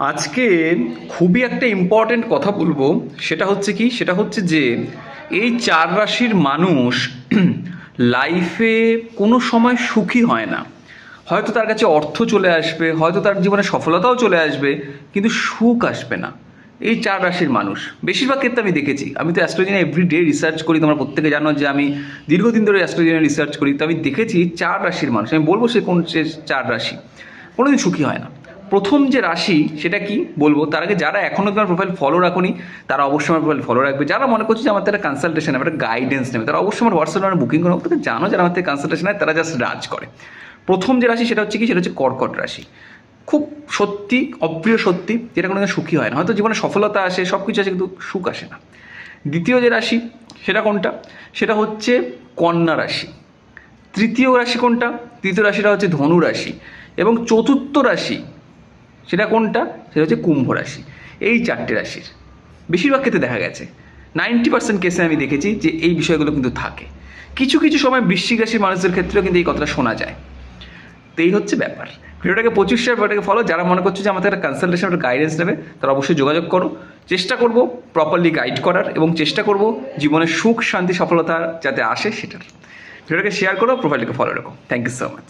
আজকে খুবই একটা ইম্পর্টেন্ট কথা বলবো। সেটা হচ্ছে যে এই চার রাশির মানুষ লাইফে কোনো সময় সুখী হয় না। হয়তো তার কাছে অর্থ চলে আসবে, হয়তো তার জীবনে সফলতাও চলে আসবে, কিন্তু সুখ আসবে না। এই চার রাশির মানুষ বেশিরভাগ ক্ষেত্রে আমি দেখেছি। আমি তো অ্যাস্ট্রোলজি নিয়ে এভরিডে রিসার্চ করি, তোমরা প্রত্যেকে জানো যে আমি দীর্ঘদিন ধরে অ্যাস্ট্রোলজি নিয়ে রিসার্চ করি। তো আমি দেখেছি চার রাশির মানুষ, আমি বলবো সে কোন সে চার রাশি কোনোদিন সুখী হয় না। প্রথম যে রাশি সেটা কি বলবো, তার আগে যারা এখনও তোমার প্রোফাইল ফলো রাখোনি তারা অবশ্যই আমার প্রোফাইল ফলো রাখবে। যারা মনে করছে যে আমার একটা কনসালটেশন নেবে, একটা গাইডেন্স নেবে, তারা অবশ্যই আমার হোয়াটসঅ্যাপে বুকিং করো। তোকে জানো যারা আমার থেকে কনসালটেশন নেয় তারা জাস্ট রাজ করে। প্রথম যে রাশি সেটা হচ্ছে কি, সেটা হচ্ছে কর্কট রাশি। খুব সত্যি, অপ্রিয় সত্যি, যেটা কোনো সুখী হয় না। হয়তো জীবনে সফলতা আসে, সব কিছু আসে, কিন্তু সুখ আসে না। দ্বিতীয় যে রাশি সেটা কোনটা, সেটা হচ্ছে কন্যা রাশি। তৃতীয় রাশি কোনটা, তৃতীয় রাশিটা হচ্ছে ধনু রাশি। এবং চতুর্থ রাশি সেটা কোনটা, সেটা হচ্ছে কুম্ভ রাশি। এই চারটে রাশির বেশিরভাগ ক্ষেত্রে দেখা গেছে, 90% কেসে আমি দেখেছি যে এই বিষয়গুলো কিন্তু থাকে। কিছু কিছু সময় বৃশ্চিক রাশির মানুষদের ক্ষেত্রেও কিন্তু এই কথাটা শোনা যায়। তো এই হচ্ছে ব্যাপার। ভিডিওটাকে 25 শেয়ার, ভিডিওটাকে ফলো। যারা মনে করছে যে আমাদের একটা কনসালটেশন, একটা গাইডেন্স নেবে, তারা অবশ্যই যোগাযোগ করো। চেষ্টা করব প্রপারলি গাইড করার, এবং চেষ্টা করব জীবনে সুখ শান্তি সফলতা যাতে আসে সেটার। ভিডিওটাকে শেয়ার করো, প্রোফাইলটাকে ফলো রাখো। Thank you so much.